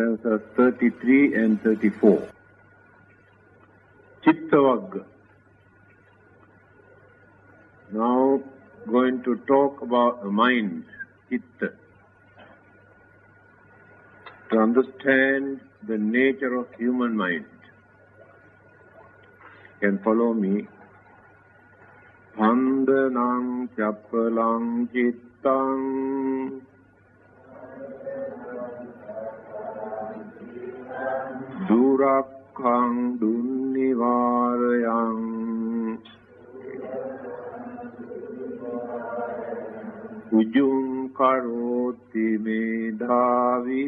stanzas 33 and 34. Chittavagga. Now going to talk about the mind, chitta. To understand the nature of human mind. You can follow me. Dhammananda chappalang chittang durakkhaṃ dunnivārayaṃ ujum karoti medhavi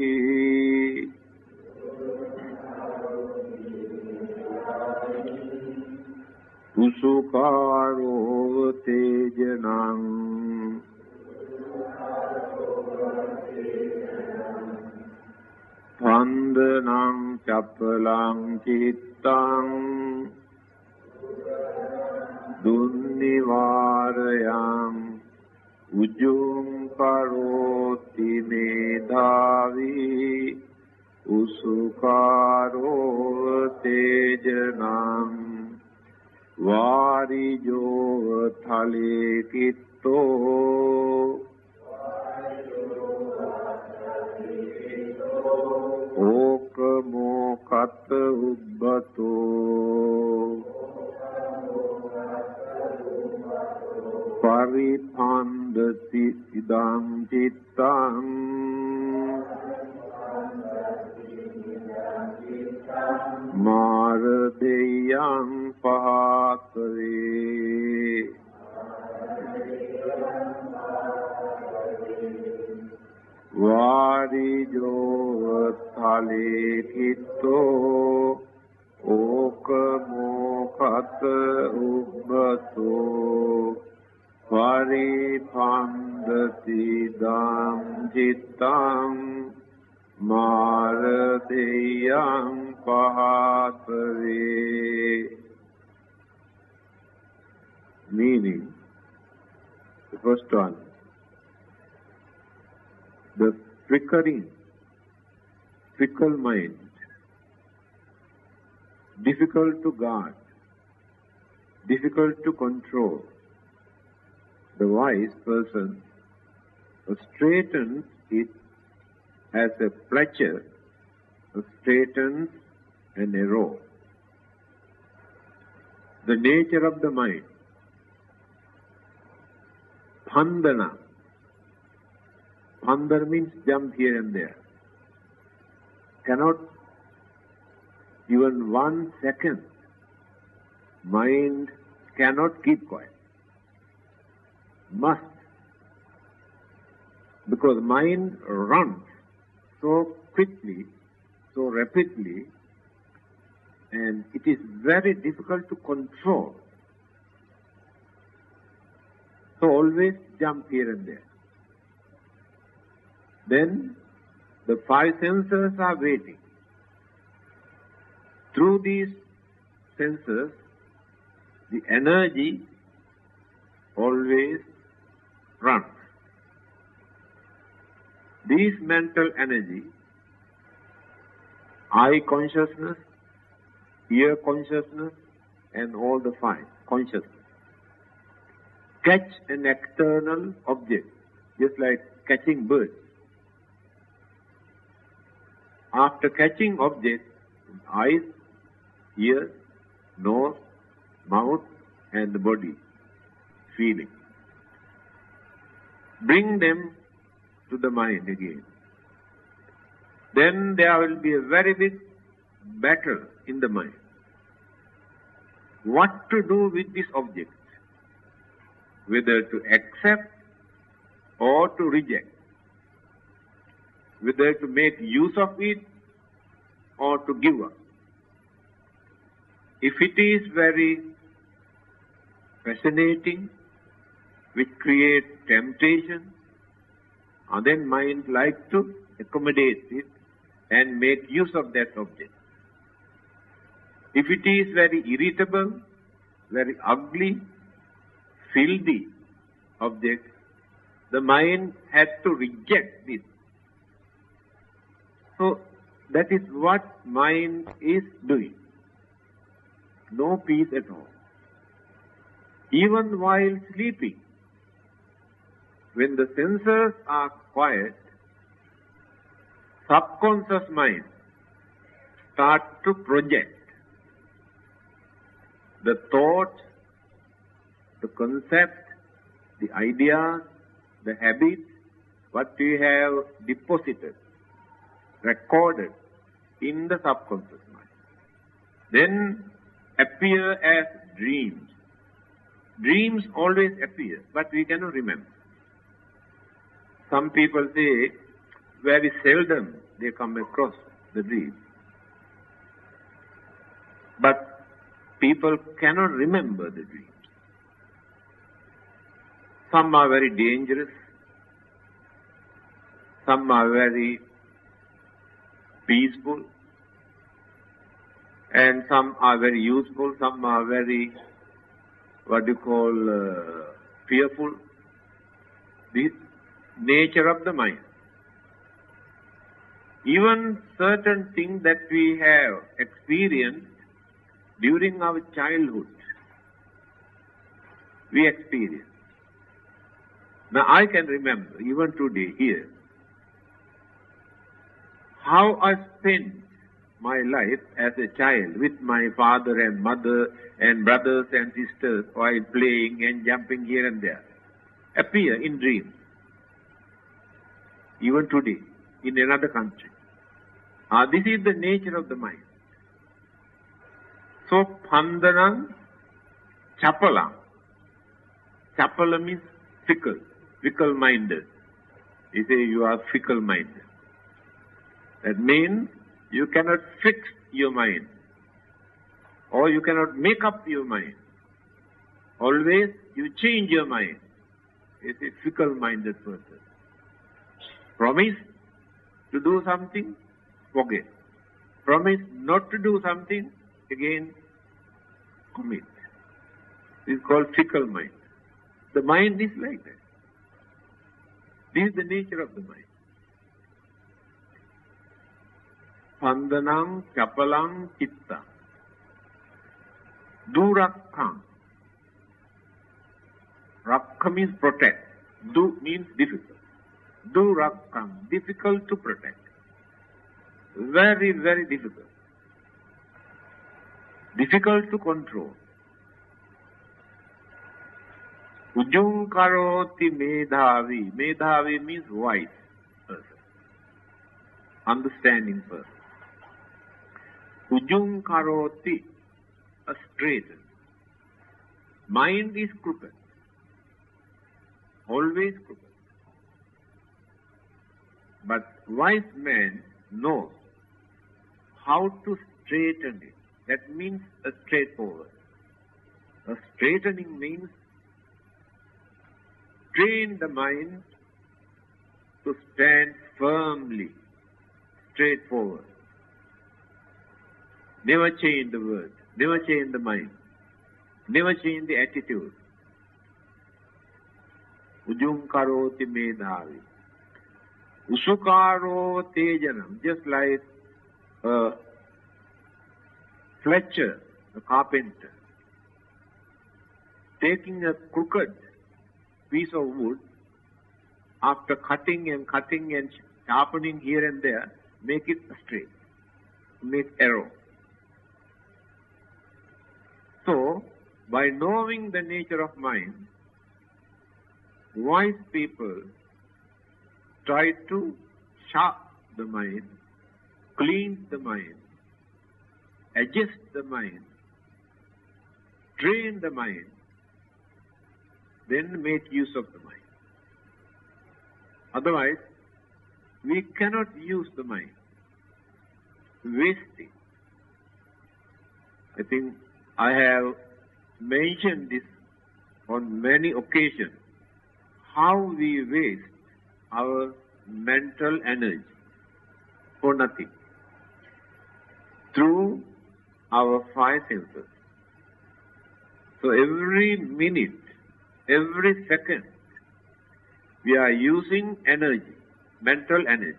usukaro tejanam Dhammananda chappalang chittang dunnivārayam ujum karoti medhavi usukaro tejanam Varijo thale kitto okamo kata ubbato paripandati idam cittam Maradeyam pahatare Varijo thale kitto okamo kata ubbato paripandati dam cittam Maradeyam pahatare. Meaning, the first one, the flickering, fickle mind, difficult to guard, difficult to control. The wise person straightens it as a fletcher straightens an arrow. The nature of the mind. Bandhana. Bandhana means jump here and there. Cannot even 1 second. Mind cannot keep quiet. Must. Because mind runs so quickly, so rapidly, and it is very difficult to control. So always jump here and there. Then the 5 senses are waiting. Through these senses, the energy always runs. These mental energy, eye consciousness, ear consciousness, and all the 5 consciousness, catch an external object, just like catching birds. After catching objects, eyes, ears, nose, mouth, and the body, feeling. Bring them to the mind again. Then there will be a very big battle in the mind. What to do with this object? Whether to accept or to reject. Whether to make use of it or to give up. If it is very fascinating, which creates temptation, and then mind likes to accommodate it and make use of that object. If it is very irritable, very ugly, filthy object, the mind has to reject this. So That is what mind is doing. No peace at all. Even while sleeping, when the senses are quiet, subconscious mind starts to project the thoughts, the concept, the ideas, the habits, what we have deposited, recorded in the subconscious mind. Then appear as dreams. Dreams always appear, but we cannot remember. Some people say very seldom they come across the dream. But people cannot remember the dreams. Some are very dangerous. Some are very peaceful. And some are very useful. Some are very, fearful. The nature of the mind. Even certain things that we have experienced during our childhood, we experience. Now I can remember, even today here, how I spent my life as a child with my father and mother and brothers and sisters while playing and jumping here and there. Appear in dreams. Even today, in another country. This is the nature of the mind. So, Pandhanam, Chapalam. Chapala means fickle, fickle-minded. You say you are fickle-minded. That means you cannot fix your mind. Or you cannot make up your mind. Always you change your mind. It's a fickle-minded person. Promise to do something, forget. Promise not to do something, again commit. This is called fickle mind. The mind is like that. This is the nature of the mind. Pandhanam, chapalam, chitta. Dukkha. Rakha means protect. Du means difficult. Dukkha, difficult to protect. Very, very difficult. Difficult to control. Ujung karoti medhavi. Medhavi means wise person. Understanding person. Ujung karoti, a straighten. Mind is crooked. Always crooked. But wise man knows how to straighten it. That means a straightforward. A straightening means train the mind to stand firmly, straightforward. Never change the word, never change the mind, never change the attitude. Ujung karoti medhavi. Usukaro tejanam, just like a Fletcher, a carpenter, taking a crooked piece of wood, after cutting and sharpening here and there, make it straight, make arrow. So, by knowing the nature of mind, wise people try to sharp the mind, clean the mind, adjust the mind, train the mind, then make use of the mind. Otherwise, we cannot use the mind. Waste it. I think I have mentioned this on many occasions, how we waste our mental energy for nothing through our five senses. So every minute, every second, we are using energy, mental energy.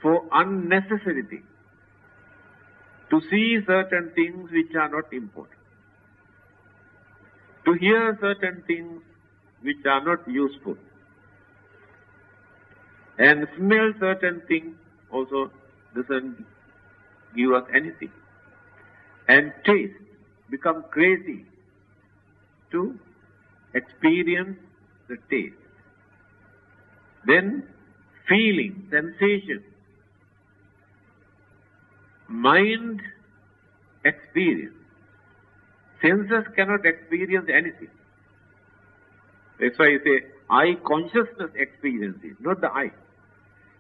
for unnecessary things, to see certain things which are not important, to hear certain things which are not useful, and smell certain things also doesn't give us anything, and taste, become crazy to experience the taste. Then feeling, sensation, mind experience. Senses cannot experience anything. That's why you say, eye consciousness experiences, not the eye.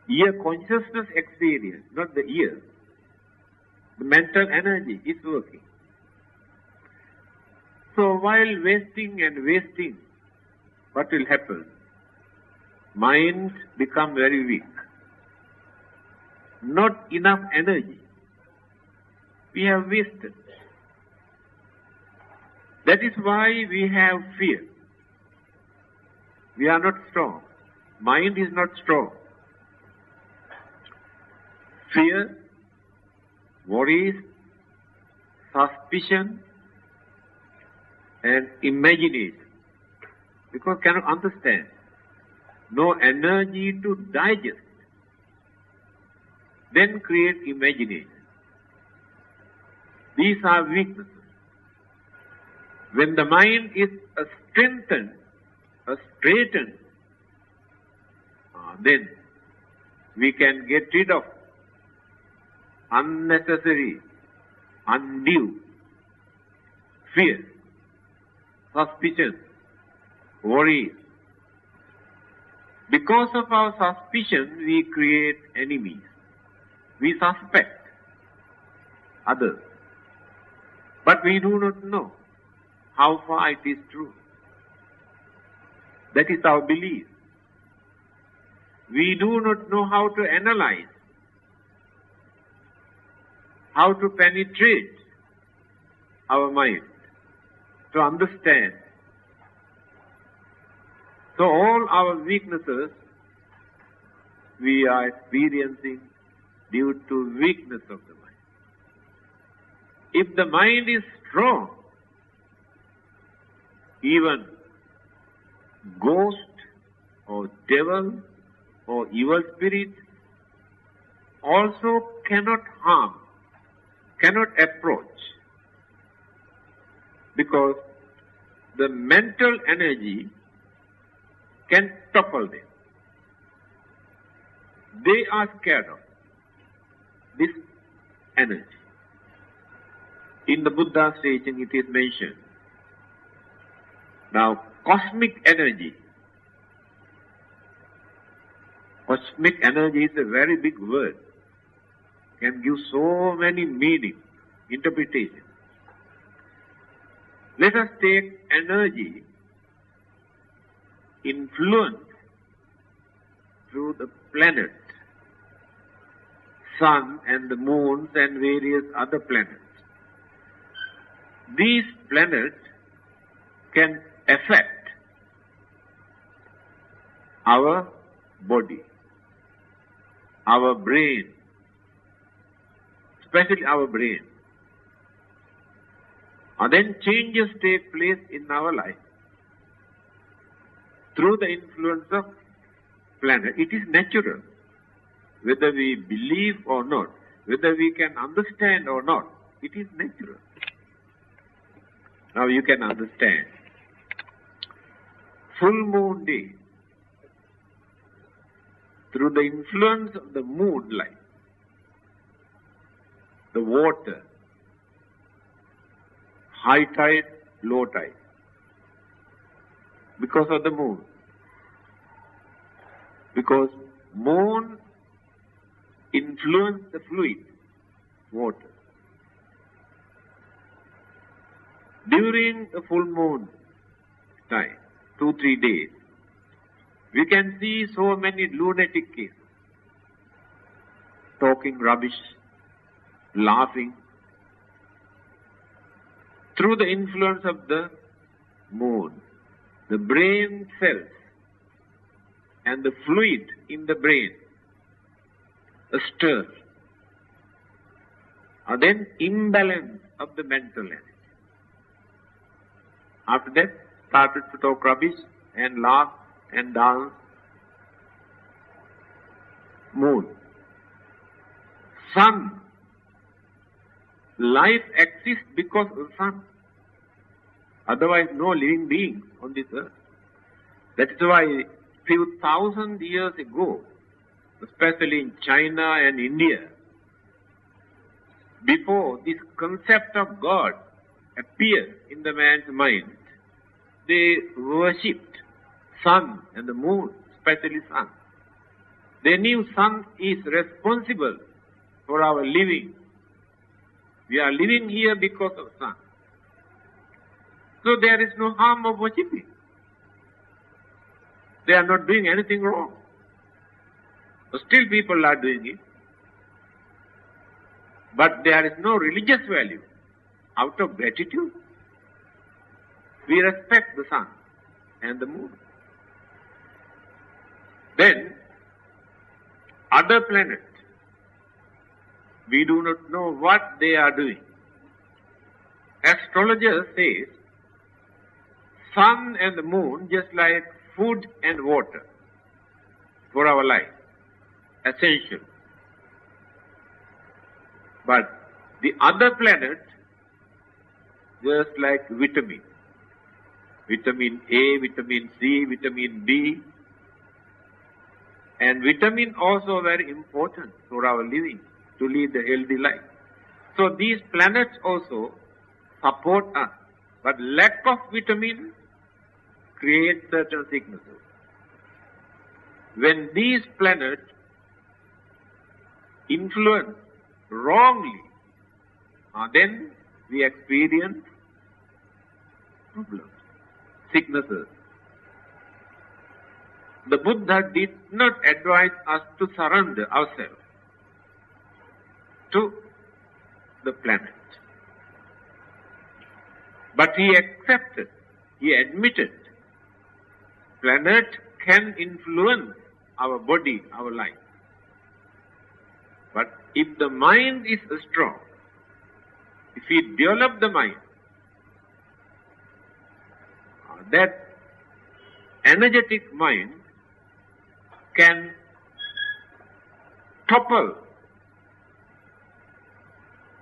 Ear consciousness experience, not the ear. The mental energy is working. So while wasting, what will happen? Mind become very weak. Not enough energy. We have wasted. That is why we have fear. We are not strong. Mind is not strong. Fear, worries, suspicion, and imagination. Because cannot understand. No energy to digest. Then create imagination. These are weaknesses. When the mind is straightened, then we can get rid of unnecessary, undue fear, suspicion, worries. Because of our suspicion, we create enemies. We suspect others. But we do not know how far it is true. That is our belief. We do not know how to analyze, how to penetrate our mind, to understand. So all our weaknesses we are experiencing due to weakness of the mind. If the mind is strong, even ghost or devil or evil spirit also cannot harm, cannot approach, because the mental energy can topple them. They are scared of this energy. In the Buddha's teaching it is mentioned. Now, cosmic energy is a very big word. Can give so many meanings, interpretations. Let us take energy influence through the planets, sun and the moons and various other planets. These planets can affect our body, our brain, especially our brain. And then changes take place in our life through the influence of planet. It is natural, whether we believe or not, whether we can understand or not. It is natural. Now you can understand. Full moon day, through the influence of the moonlight, the water, high tide, low tide, because of the moon. Because moon influences the fluid, water. During the full moon time, 2-3 days, we can see so many lunatic cases, talking rubbish, laughing, through the influence of the moon. The brain cells and the fluid in the brain a stir. And then imbalance of the mental energy. After that, started to talk rubbish and laugh and dance. Moon. Sun. Life exists because of the sun. Otherwise, no living being on this earth. That is why few thousand years ago, especially in China and India, before this concept of God appeared in the man's mind, they worshipped sun and the moon, especially sun. They knew sun is responsible for our living. We are living here because of sun. So there is no harm of worshipping. They are not doing anything wrong. But still people are doing it. But there is no religious value. Out of gratitude, we respect the sun and the moon. Then, other planets, we do not know what they are doing. Astrologers say, sun and the moon just like food and water for our life, essential. But the other planets, just like vitamin. Vitamin A, vitamin C, vitamin B. And vitamin also very important for our living, to lead a healthy life. So these planets also support us. But lack of vitamin creates certain sicknesses. When these planets influence wrongly, then we experience problems, sicknesses. The Buddha did not advise us to surrender ourselves to the planet. But he accepted, he admitted, planet can influence our body, our life. But if the mind is strong, if we develop the mind, that energetic mind can topple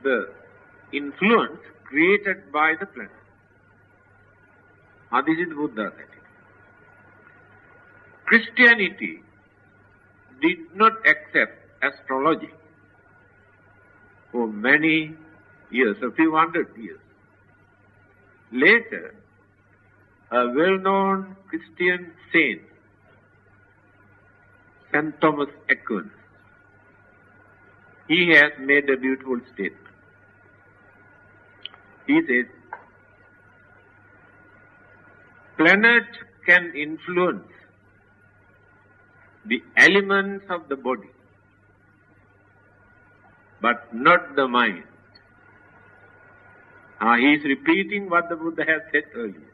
the influence created by the planet. This is Buddha's attitude. Christianity did not accept astrology for many years, a few hundred years. Later, a well-known Christian saint, St. Thomas Aquinas, he has made a beautiful statement. He says, planet can influence the elements of the body, but not the mind. He is repeating what the Buddha has said earlier.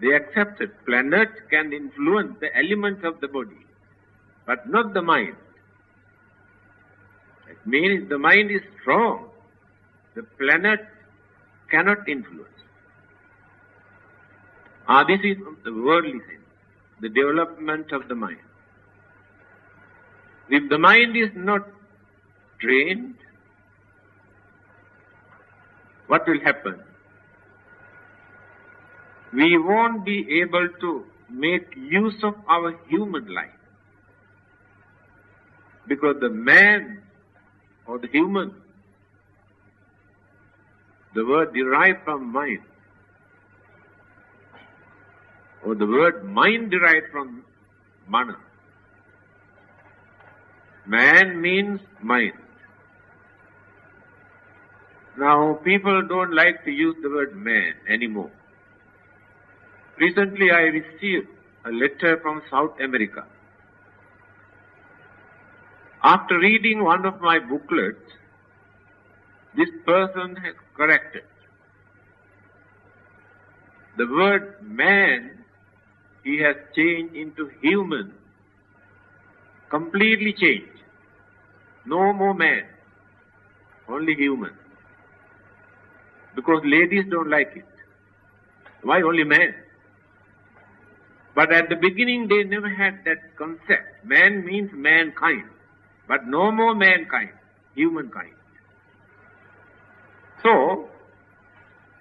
They accepted planet can influence the elements of the body, but not the mind. That means the mind is strong. The planet cannot influence. This is the worldly sense, the development of the mind. If the mind is not trained, what will happen? We won't be able to make use of our human life. Because the man or the human, the word derived from mind, or the word mind derived from mana. Man means mind. Now, people don't like to use the word man anymore. Recently, I received a letter from South America. After reading one of my booklets, this person has corrected. The word man, he has changed into human, completely changed. No more man, only human. Because ladies don't like it. Why only man? But at the beginning they never had that concept. Man means mankind. But no more mankind, humankind. So,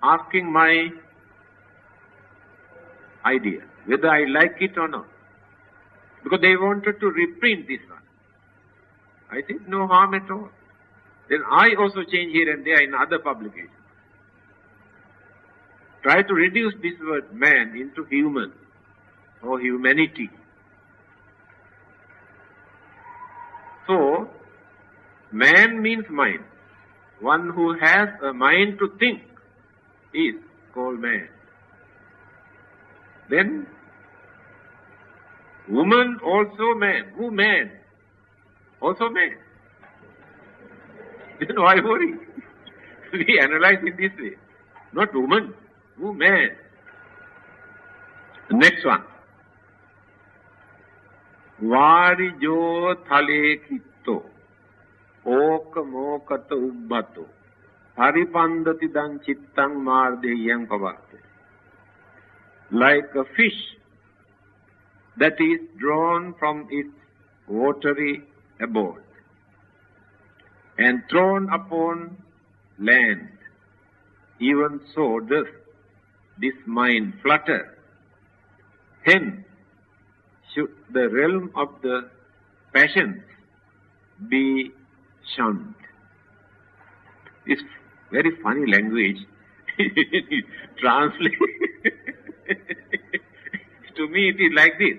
asking my idea, whether I like it or not. Because they wanted to reprint this one. I think no harm at all. Then I also change here and there in other publications. Try to reduce this word man into human or humanity. So, man means mind. One who has a mind to think is called man. Then, woman also man. Who man? Also man. Then why worry? We analyze in this way. Not woman. Who man? The next one. Varijo thale kitto oka mokata ubbato haripandati dan chittang mardeyang pavatte. Like a fish that is drawn from its watery abode and thrown upon land, even so does this mind flutter. Hence, should the realm of the passions be shunned. It's very funny language. Translate. To me it is like this.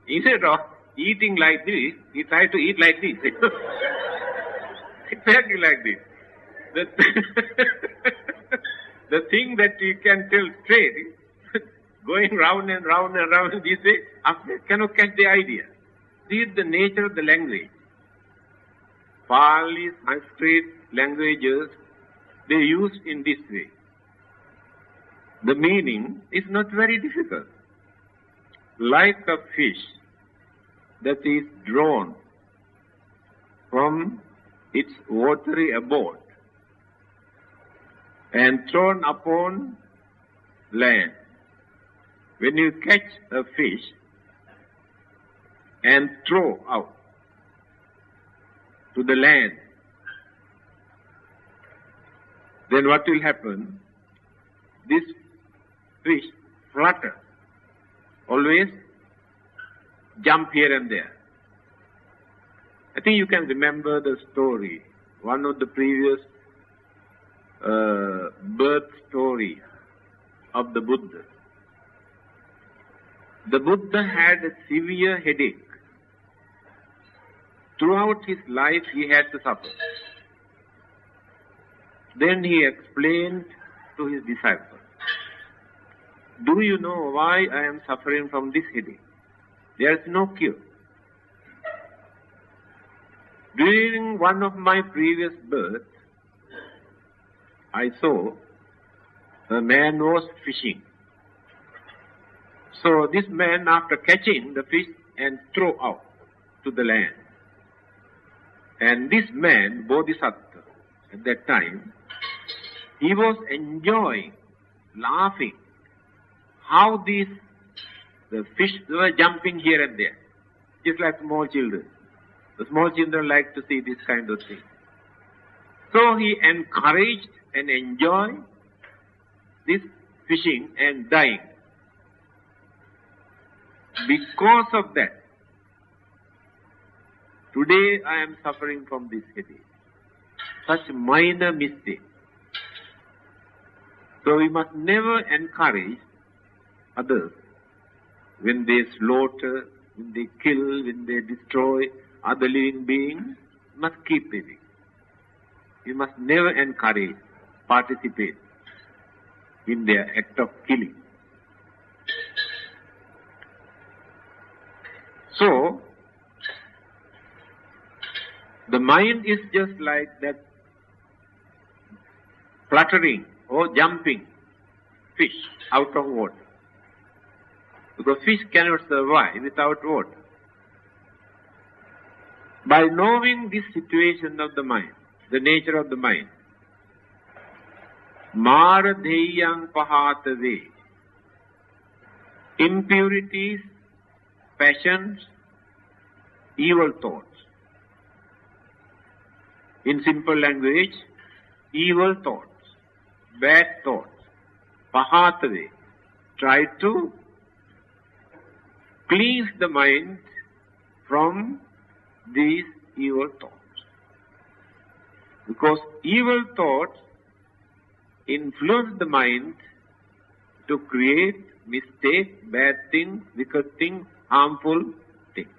Instead of eating like this, he tries to eat like this. Exactly like this. The thing that you can tell straight is going round and round and round this way, after cannot catch the idea. This is the nature of the language. Pali, Sanskrit languages, they used in this way. The meaning is not very difficult. Like a fish that is drawn from its watery abode and thrown upon land. When you catch a fish and throw out to the land, then what will happen? This fish flutters, always jump here and there. I think you can remember the story, one of the previous birth stories of the Buddha. The Buddha had a severe headache. Throughout his life he had to suffer. Then he explained to his disciples, do you know why I am suffering from this headache? There is no cure. During one of my previous births, I saw a man was fishing. So this man, after catching the fish and throw out to the land, and this man, Bodhisattva, at that time, he was enjoying, laughing, how the fish were jumping here and there, just like small children. The small children like to see this kind of thing. So he encouraged and enjoyed this fishing and dying. Because of that, today I am suffering from this headache. Such minor mistake. So we must never encourage others when they slaughter, when they kill, when they destroy other living beings. We must keep away. We must never encourage, participate in their act of killing. So, the mind is just like that fluttering or jumping fish out of water. Because fish cannot survive without water. By knowing this situation of the mind, the nature of the mind, maradheyang pahatave, impurities, passions, evil thoughts. In simple language, evil thoughts, bad thoughts, pahatave, try to cleanse the mind from these evil thoughts. Because evil thoughts influence the mind to create mistakes, bad things, wicked things, harmful things.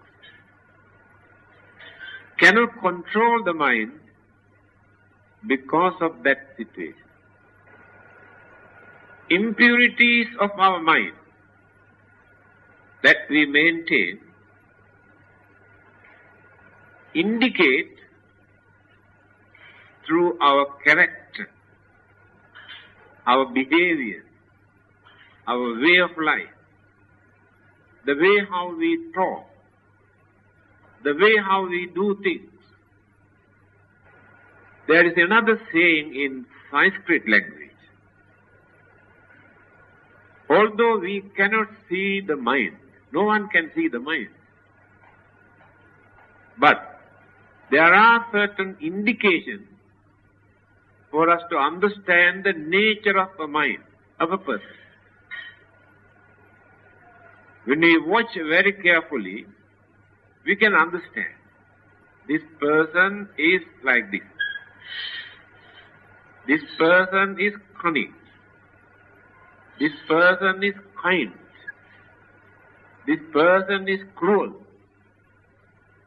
Cannot control the mind because of that situation. Impurities of our mind that we maintain indicate through our character, our behavior, our way of life, the way how we talk, the way how we do things. There is another saying in Sanskrit language. Although we cannot see the mind, no one can see the mind, but there are certain indications for us to understand the nature of a mind, of a person. When we watch very carefully, we can understand this person is like this. This person is cunning. This person is kind. This person is cruel.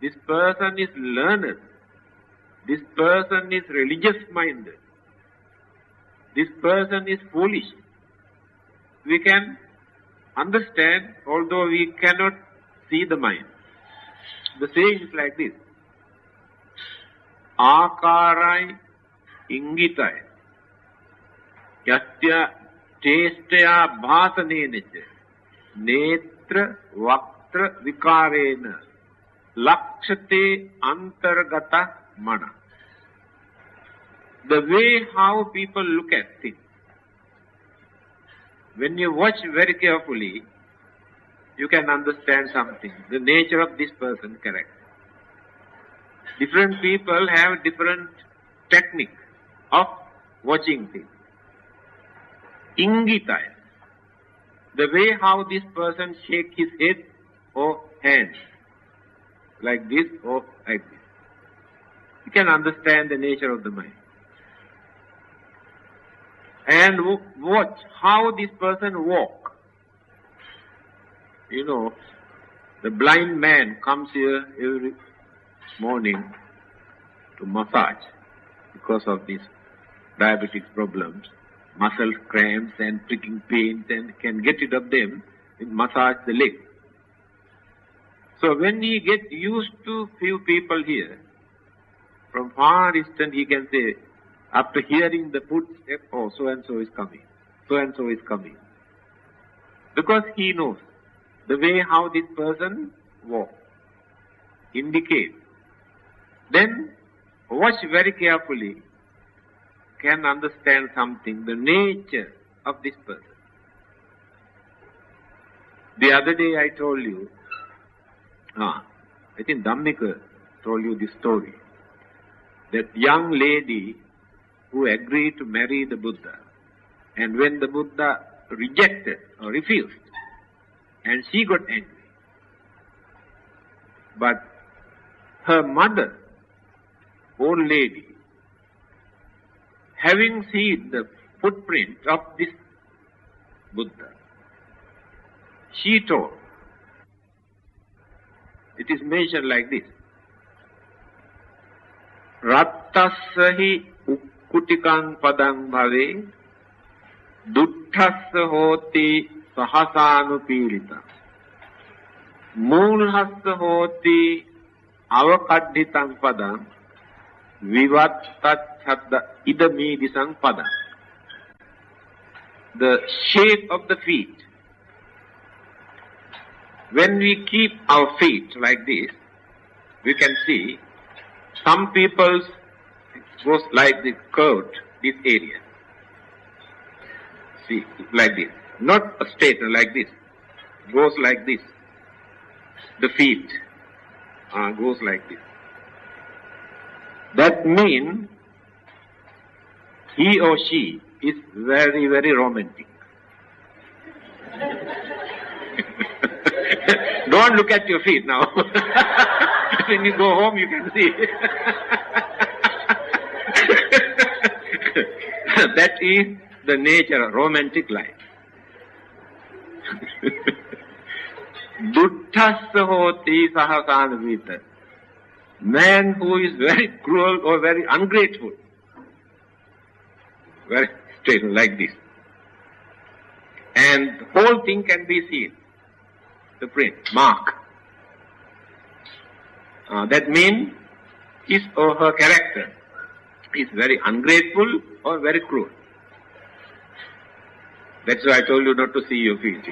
This person is learned. This person is religious-minded. This person is foolish. We can understand, although we cannot see the mind. The saying is like this. Akarai ingitai yasya chestaya bhasanenecha netra vaktra vikarena lakshate antargata mana. The way how people look at things. When you watch very carefully, you can understand something, the nature of this person's character. Different people have different technique of watching things. Ingitaya, the way how this person shakes his head or hands, like this or like this. You can understand the nature of the mind. And watch how this person walk. You know, the blind man comes here every morning to massage because of these diabetic problems, muscle cramps and pricking pains, and can get rid of them and massage the leg. So when he gets used to few people here, from far distance he can say, after hearing the footstep, oh, so-and-so is coming, so-and-so is coming. Because he knows the way how this person walks, indicates. Then watch very carefully, can understand something, the nature of this person. The other day I told you, I think Dhammika told you this story, that young lady who agreed to marry the Buddha, and when the Buddha rejected or refused, and she got angry. But her mother, old lady, having seen the footprint of this Buddha, she told, it is mentioned like this, Rattassahi ukkutikang padang bhave duttassa hoti sahasanupirita mulhassa hoti avakadhitang padang vivattachhadda idamidisang padang. The shape of the feet. When we keep our feet like this, we can see Some people's goes like this curved, this area. See, like this. Not a straight, like this. Goes like this. The feet goes like this. That means he or she is very, very romantic. Don't look at your feet now. When you go home, you can see. That is the nature of romantic life. Duttassa hoti sahasanavita. Man who is very cruel or very ungrateful. Very straight like this. And the whole thing can be seen. The print, mark. That means his or her character is very ungrateful or very cruel. That's why I told you not to see your feet.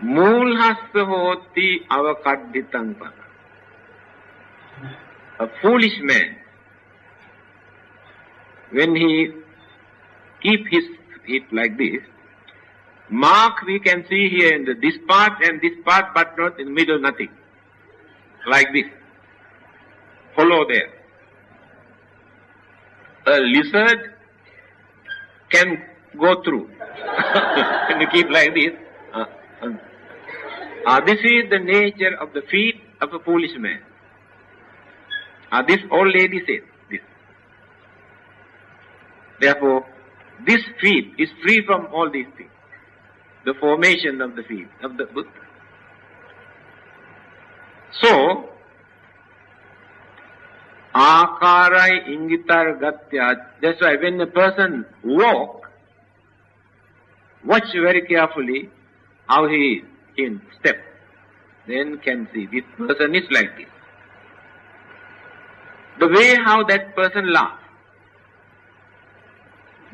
Moolhassa hoti avakaddhitam pada. A foolish man, when he keep his feet like this, mark we can see here in this part and this part, but not in the middle, nothing. Like this. Follow there. A lizard can go through. When you keep like this. This is the nature of the feet of a foolish man. This old lady says this. Therefore, this feet is free from all these things. The formation of the feet of the Buddha. So, akarai ingitar gatya. That's why when a person walks, watch very carefully how he is in step. Then can see this person is like this. The way how that person laughs.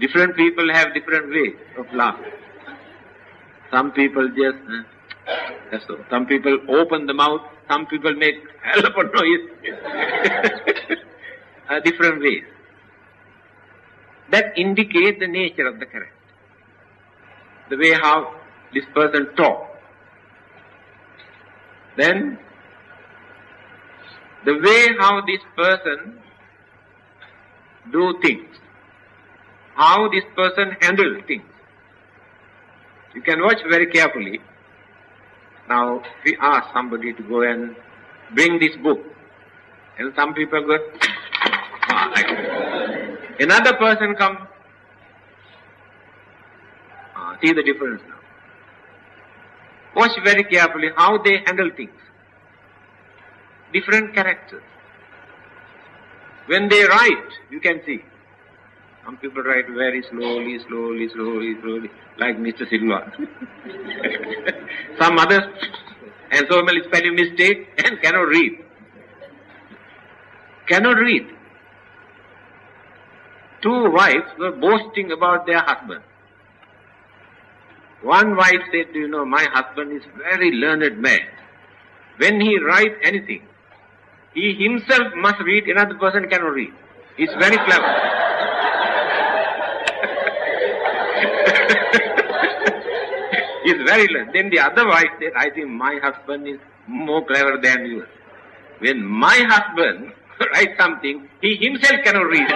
Different people have different ways of laughing. Some people just, that's so. Some people open the mouth, some people make hell of a noise. Different ways. That indicate the nature of the character. The way how this person talks. Then, the way how this person do things. How this person handles things. You can watch very carefully. Now, we ask somebody to go and bring this book. And some people go, like that. Another person comes. See the difference now. Watch very carefully how they handle things. Different characters. When they write, you can see. Some people write very slowly, like Mr. Silva. Some others, and so many spelling mistakes, and cannot read. Cannot read. Two wives were boasting about their husband. One wife said, you know, my husband is very learned man. When he writes anything, he himself must read, another person cannot read. He's very clever. He's very learned. Then the other wife said, I think my husband is more clever than you. When my husband writes something, he himself cannot read.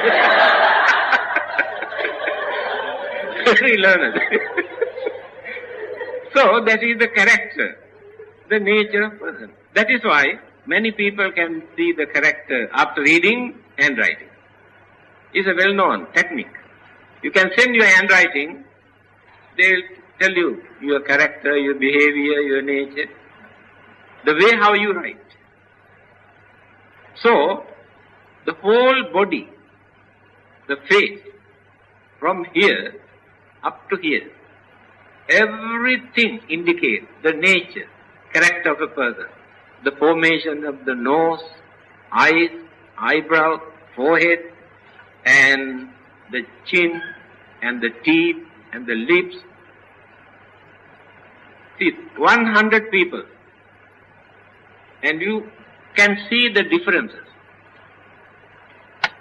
Very learned. So that is the character, the nature of person. That is why many people can see the character after reading and writing. It's a well-known technique. You can send your handwriting, they'll tell you your character, your behavior, your nature, the way how you write. So, the whole body, the face, from here up to here, everything indicates the nature, character of a person. The formation of the nose, eyes, eyebrow, forehead, and the chin, and the teeth, and the lips. See, 100 people and you can see the differences.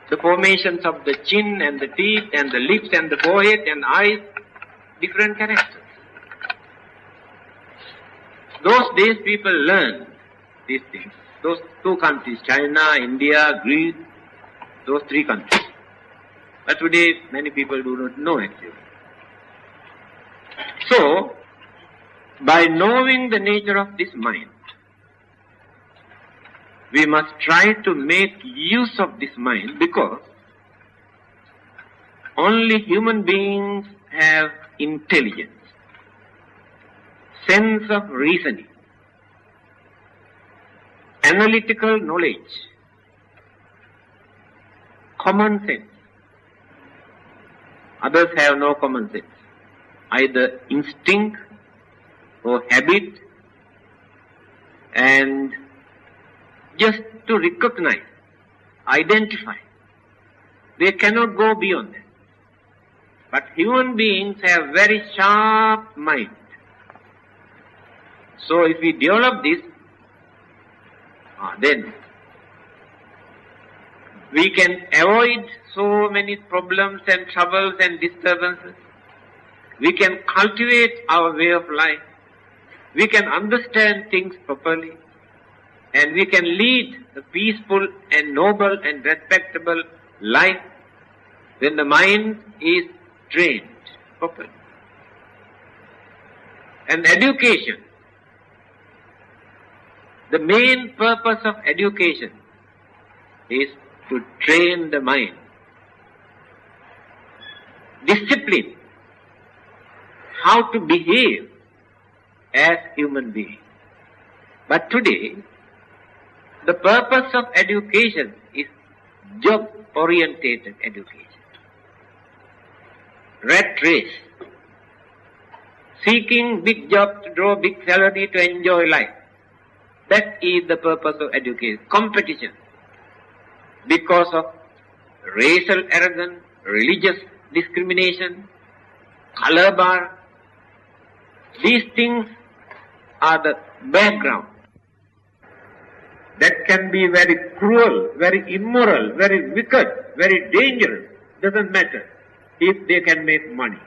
The formations of the chin and the teeth and the lips and the forehead and eyes, different characters. Those days people learned these things. Those two countries, China, India, Greece, those three countries. But today many people do not know actually. So, by knowing the nature of this mind, we must try to make use of this mind, because only human beings have intelligence, sense of reasoning, analytical knowledge, common sense. Others have no common sense, either instinct or habit, and just to recognize, identify. They cannot go beyond that. But human beings have very sharp mind. So if we develop this, then we can avoid so many problems and troubles and disturbances. We can cultivate our way of life. We can understand things properly. And we can lead a peaceful and noble and respectable life when the mind is trained properly. And education, the main purpose of education is to train the mind. Discipline, how to behave as human beings. But today, the purpose of education is job-orientated education. Rat race. Seeking big jobs to draw big salary to enjoy life. That is the purpose of education. Competition. Because of racial arrogance, religious discrimination, color bar. These things are the background. That can be very cruel, very immoral, very wicked, very dangerous. Doesn't matter if they can make money.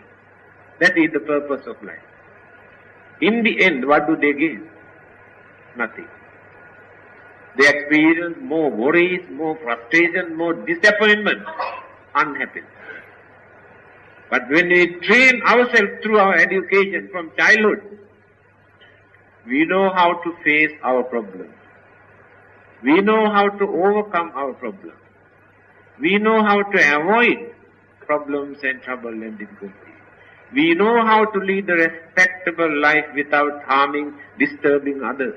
That is the purpose of life. In the end, what do they gain? Nothing. They experience more worries, more frustration, more disappointment, unhappiness. But when we train ourselves through our education from childhood, we know how to face our problems. We know how to overcome our problems. We know how to avoid problems and trouble and difficulties. We know how to lead a respectable life without harming, disturbing others.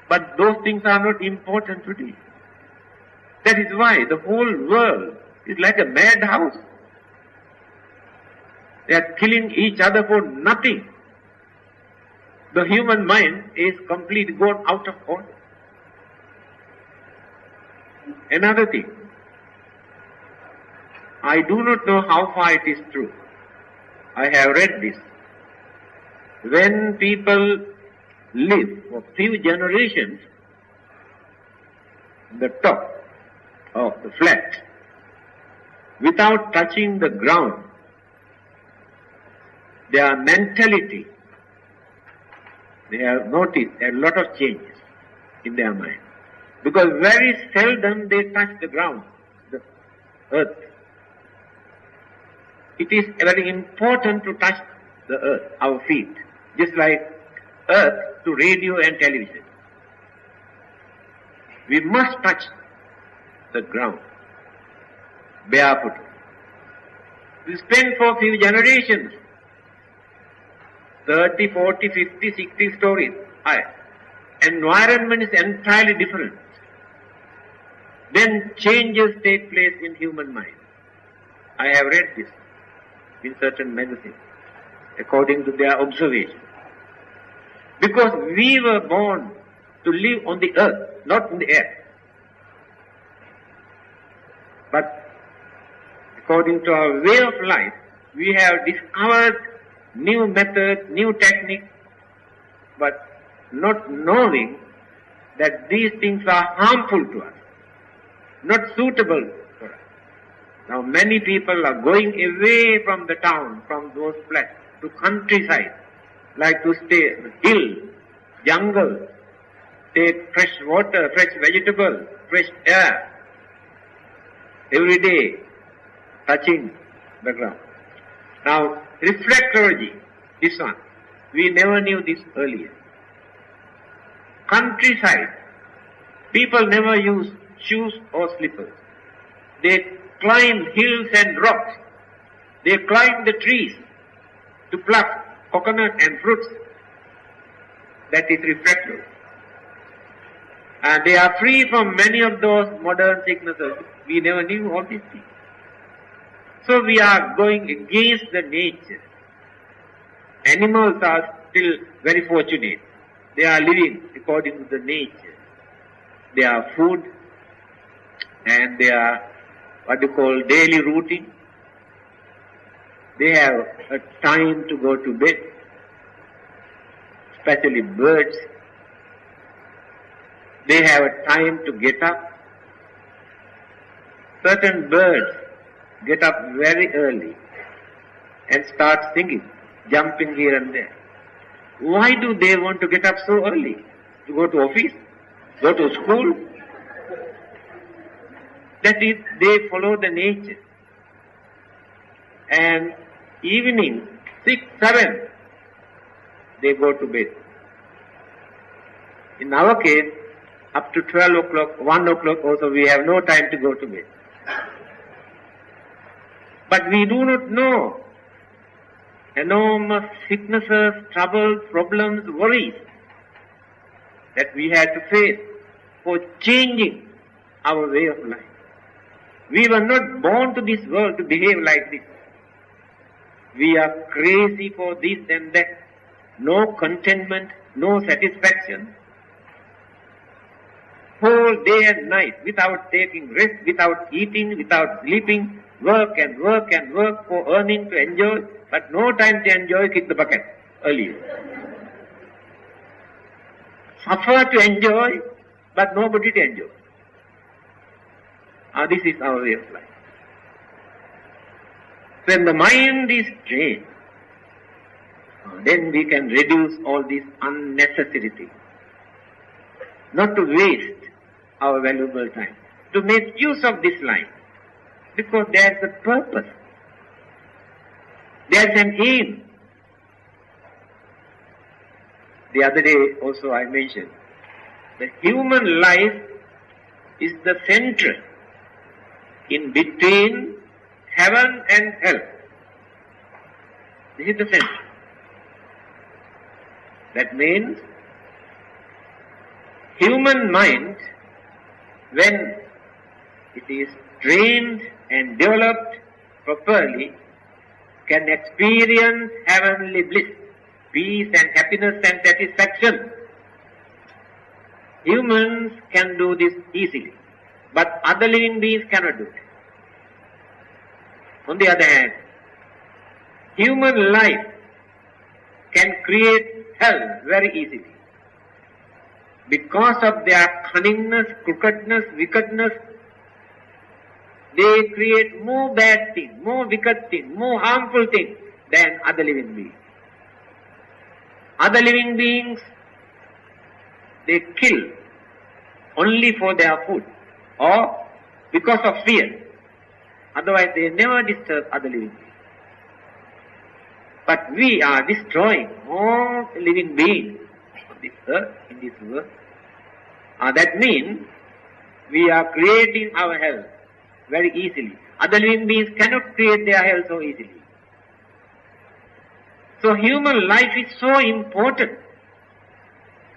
But those things are not important today. That is why the whole world is like a madhouse. They are killing each other for nothing. The human mind is completely gone out of order. Another thing, I do not know how far it is true. I have read this. When people live for few generations on the top of the flat without touching the ground, their mentality, they have noticed a lot of changes in their mind. Because very seldom they touch the ground, the earth. It is very important to touch the earth, our feet, just like earth to radio and television. We must touch the ground, barefoot. We spend for a few generations, 30, 40, 50, 60 stories high. Environment is entirely different. Then changes take place in human mind. I have read this in certain magazines, according to their observation. Because we were born to live on the earth, not in the air. But according to our way of life, we have discovered new methods, new techniques, but not knowing that these things are harmful to us, not suitable for us. Now many people are going away from the town, from those flats, to countryside, like to stay hill, jungle, take fresh water, fresh vegetables, fresh air, every day touching the ground. Now reflexology, this one, we never knew this earlier. Countryside, people never use shoes or slippers. They climb hills and rocks. They climb the trees to pluck coconut and fruits. That is reflexology. And they are free from many of those modern sicknesses. We never knew all these things. So we are going against the nature. Animals are still very fortunate. They are living according to the nature. They are food and they are what you call daily routine. They have a time to go to bed, especially birds. They have a time to get up. Certain birds get up very early and start singing, jumping here and there. Why do they want to get up so early? To go to office? Go to school? That is, they follow the nature. And evening, 6, 7, they go to bed. In our case, up to 12 o'clock, 1 o'clock also, we have no time to go to bed. But we do not know enormous sicknesses, troubles, problems, worries that we had to face for changing our way of life. We were not born to this world to behave like this. We are crazy for this and that. No contentment, no satisfaction. Whole day and night without taking rest, without eating, without sleeping, work and work and work for earning to enjoy, but no time to enjoy, kick the bucket earlier. Suffer to enjoy, but nobody to enjoy. This is our way of life. When the mind is trained, then we can reduce all these unnecessary things. Not to waste our valuable time. To make use of this life. Because there is a purpose. There is an aim. The other day also I mentioned, the human life is the center in between heaven and hell. This is the center. That means human mind, when it is trained and developed properly, can experience heavenly bliss, peace and happiness and satisfaction. Humans can do this easily, but other living beings cannot do it. On the other hand, human life can create hell very easily. Because of their cunningness, crookedness, wickedness, they create more bad things, more wicked things, more harmful things than other living beings. Other living beings, they kill only for their food or because of fear. Otherwise they never disturb other living beings. But we are destroying all living beings on this earth, in this world. That means we are creating our hell very easily. Other living beings cannot create their hell so easily. So human life is so important.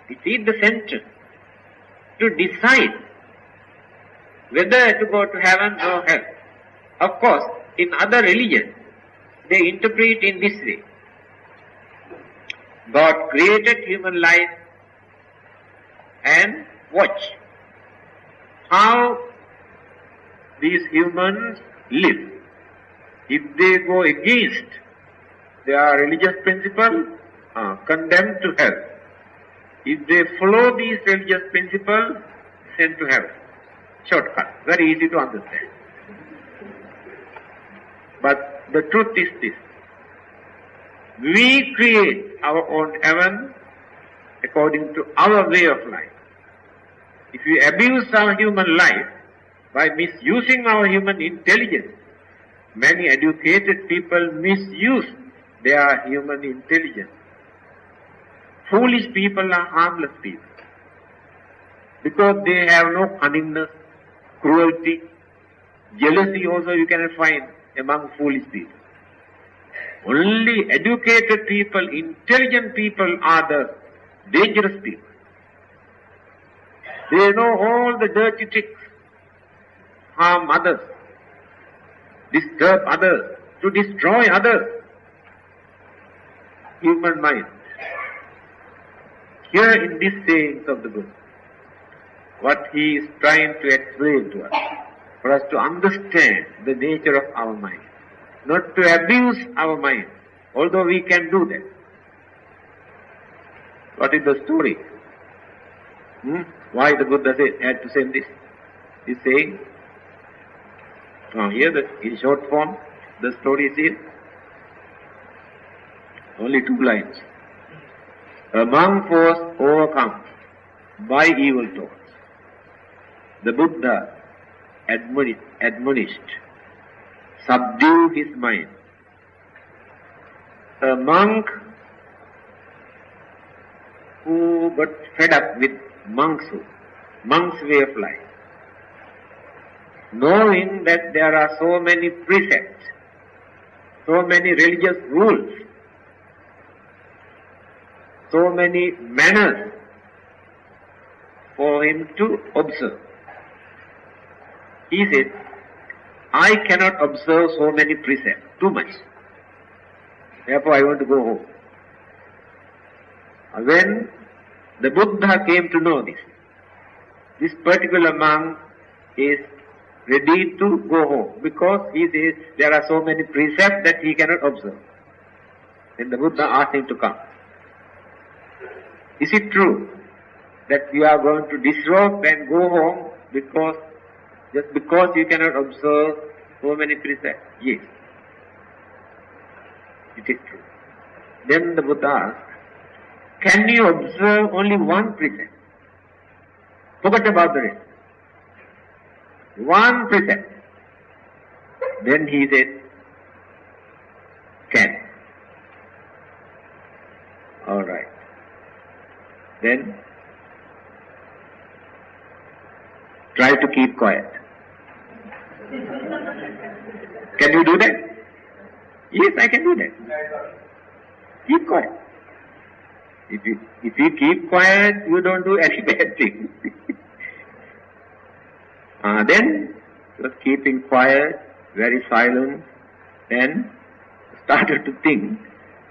It is the center to decide whether to go to heaven or hell. Of course, in other religions, they interpret in this way. God created human life and watch how these humans live. If they go against their religious principle, condemned to hell. if they follow these religious principles, sent to heaven. Shortcut, very easy to understand. But the truth is this. We create our own heaven according to our way of life. If we abuse our human life by misusing our human intelligence, many educated people misuse their human intelligence. Foolish people are harmless people because they have no cunningness, cruelty, jealousy also you cannot find among foolish people. Only educated people, intelligent people are the dangerous people. They know all the dirty tricks, harm others, disturb others, to destroy others. Human mind. Here in these sayings of the Buddha, what he is trying to explain to us, for us to understand the nature of our mind, not to abuse our mind, although we can do that. What is the story? Why the Buddha had to send this? He's saying, here in short form, the story is here. Only 2 lines. A monk was overcome by evil thoughts. The Buddha admonished, subdue his mind. A monk who got fed up with monk's way of life, knowing that there are so many precepts, so many religious rules, so many manners for him to observe. He said, I cannot observe so many precepts, too much. Therefore I want to go home. When the Buddha came to know this particular monk is ready to go home because he says there are so many precepts that he cannot observe. Then the Buddha asked him to come. Is it true that you are going to disrobe and go home just because you cannot observe so many precepts? Yes, it is true. Then the Buddha asked, can you observe only one precept? Forget about the rest. One precept. Then he said, can. All right. Then try to keep quiet. Can you do that? Yes, I can do that. Keep quiet. If you keep quiet, you don't do any bad thing. Then he was keeping quiet, very silent, and started to think,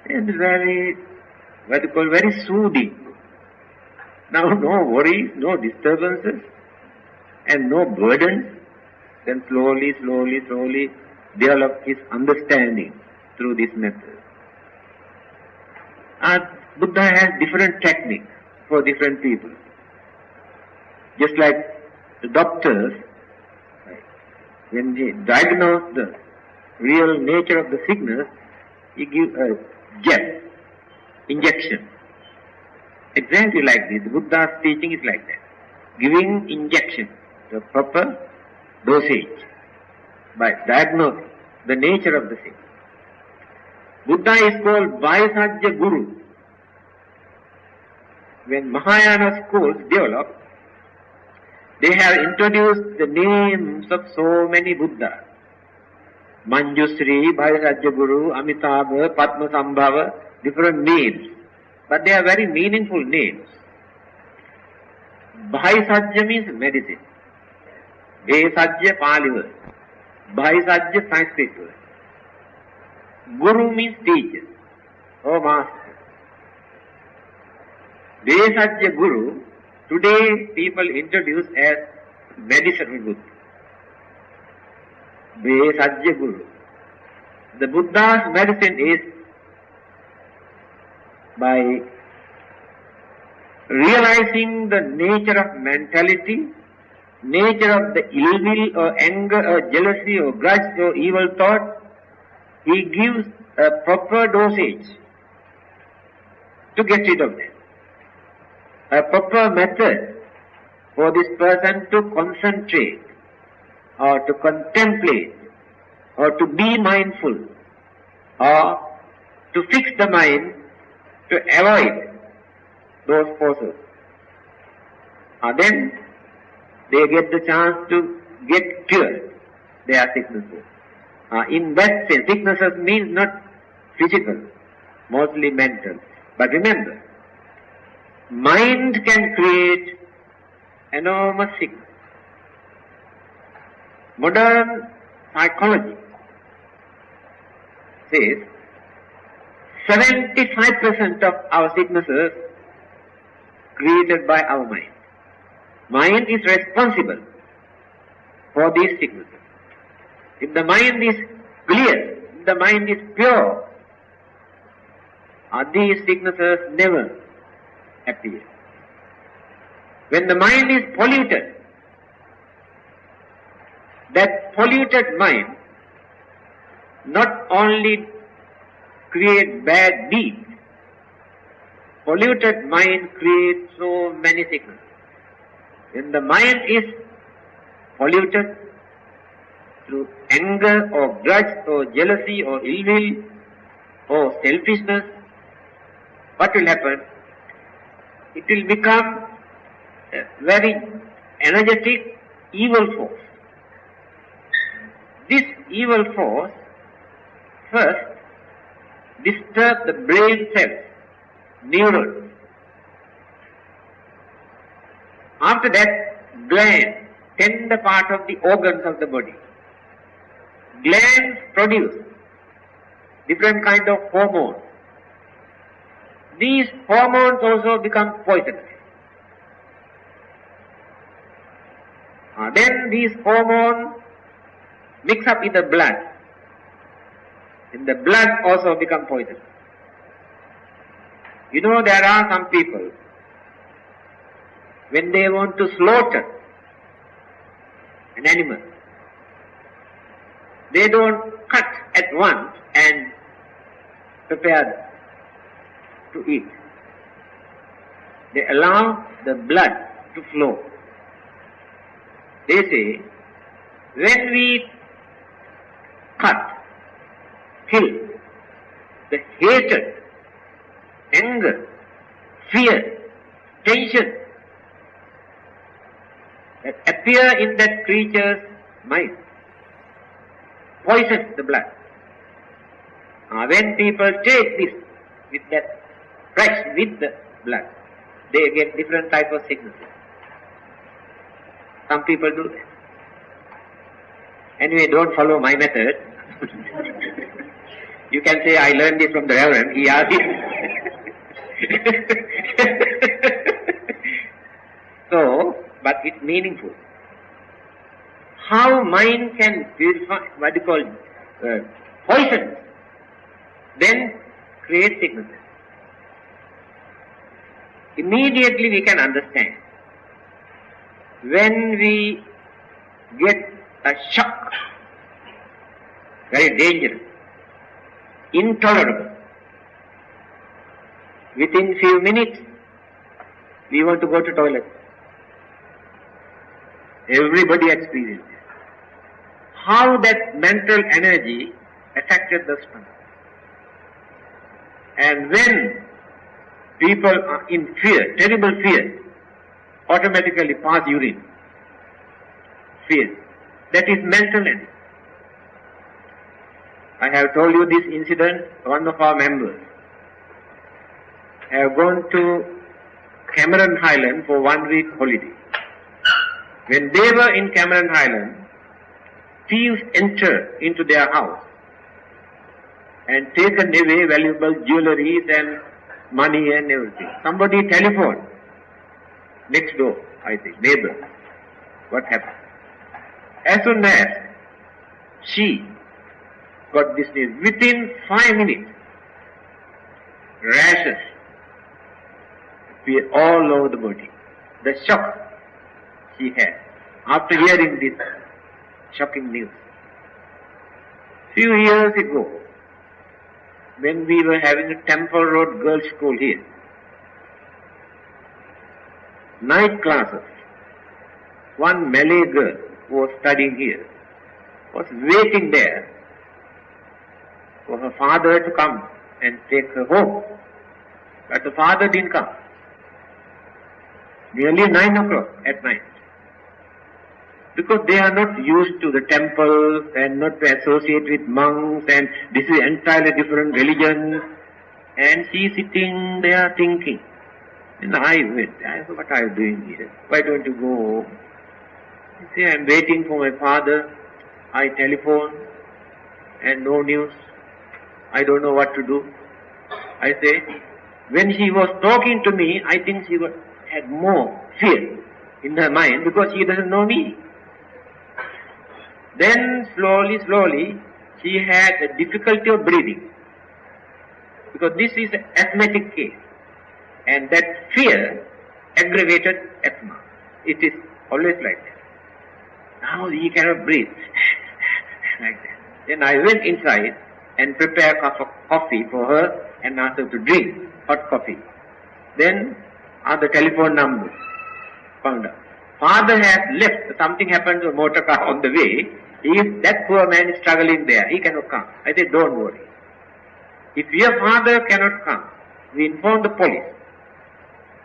and very soothing. Now no worries, no disturbances, and no burdens. Then slowly develop his understanding through this method. Buddha has different techniques for different people. Just like the doctors, when they diagnose the real nature of the sickness, he gives a jab, injection. Exactly like this. The Buddha's teaching is like that. Giving injection, the proper dosage, by diagnosing the nature of the sickness. Buddha is called Vaisajya Guru. When Mahayana schools developed, they have introduced the names of so many Buddhas. Manjusri, Vaisajya Guru, Amitabha, Padmasambhava, different names. But they are very meaningful names. Vaisajya means medicine. Vaisajya Pali word. Vaisajya Sanskrit word. Guru means teacher or master. Vaisajya Guru, today people introduce as medicinal Buddha. Vaisajya Guru. The Buddha's medicine is by realizing the nature of mentality, nature of the ill will or anger or jealousy or grudge or evil thought, he gives a proper dosage to get rid of them. A proper method for this person to concentrate or to contemplate or to be mindful or to fix the mind to avoid those forces. Then they get the chance to get cured their sicknesses. In that sense, sicknesses means not physical, mostly mental. But remember, mind can create enormous sickness. Modern psychology says 75% of our sicknesses created by our mind. Mind is responsible for these sicknesses. If the mind is clear, if the mind is pure, these sicknesses never appear. When the mind is polluted, that polluted mind not only creates bad deeds, polluted mind creates so many sicknesses. When the mind is polluted through anger or grudge or jealousy or ill will or selfishness, what will happen? It will become a very energetic evil force. This evil force first disturbs the brain cells, neurons. After that, glands, tender part of the organs of the body. Glands produce different kind of hormones. These hormones also become poisonous. Then these hormones mix up in the blood. And the blood also become poisonous. You know, there are some people, when they want to slaughter an animal, they don't cut at once and prepare to eat. They allow the blood to flow. They say, when we cut, kill, the hatred, anger, fear, tension that appear in that creature's mind poisons the blood. When people take this with that fresh with the blood, they get different type of sicknesses. Some people do that. Anyway, don't follow my method. You can say, I learned this from the Reverend. He asked it. So, but it's meaningful. How mind can purify, what you call poison, then create sicknesses. Immediately we can understand. When we get a shock, very dangerous, intolerable, within few minutes we want to go to toilet. Everybody experiences how that mental energy affected the stomach. And when people are in fear, terrible fear, automatically pass urine. Fear. That is mental energy. I have told you this incident. One of our members have gone to Cameron Highland for 1 week holiday. When they were in Cameron Highland, thieves entered into their house and taken away valuable jewelries and money and everything. Somebody telephoned next door, I think, neighbor. What happened? As soon as she got this news, within 5 minutes, rashes, fear all over the body. The shock she had after hearing this shocking news. Few years ago, when we were having a Temple Road girls' school here, night classes, one Malay girl who was studying here was waiting there for her father to come and take her home. But the father didn't come. Nearly 9 o'clock at night. Because they are not used to the temples and not to associate with monks, and this is entirely different religion. And she is sitting there thinking. And I went, I said, what are you doing here? Why don't you go home? She said, I am waiting for my father. I telephone and no news. I don't know what to do. I say, when she was talking to me, I think she had more fear in her mind because she doesn't know me. Then slowly, she had a difficulty of breathing. Because this is an asthmatic case. And that fear aggravated asthma. It is always like that. Now he cannot breathe. Like that. Then I went inside and prepared a cup of coffee for her and asked her to drink hot coffee. Then asked the telephone number. Found out. Father has left. Something happened to a motor car on the way. If that poor man is struggling there, he cannot come. I said, don't worry. If your father cannot come, we inform the police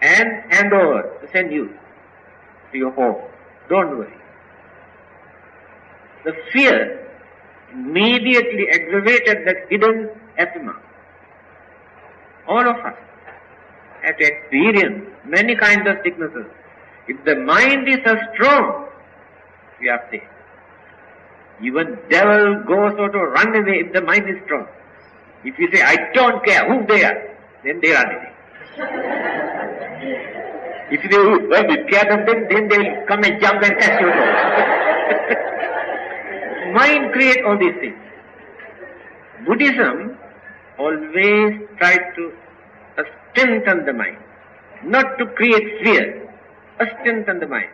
and hand over to send you to your home. Don't worry. The fear immediately aggravated that hidden asthma. All of us have to experience many kinds of sicknesses. If the mind is so strong, we are safe. Even devil goes out to run away if the mind is strong. If you say, I don't care who they are, then they run away. If you say, well, be scared of them, then they will come and jump and catch you down. Mind creates all these things. Buddhism always tries to strengthen the mind, not to create fear, strengthen the mind.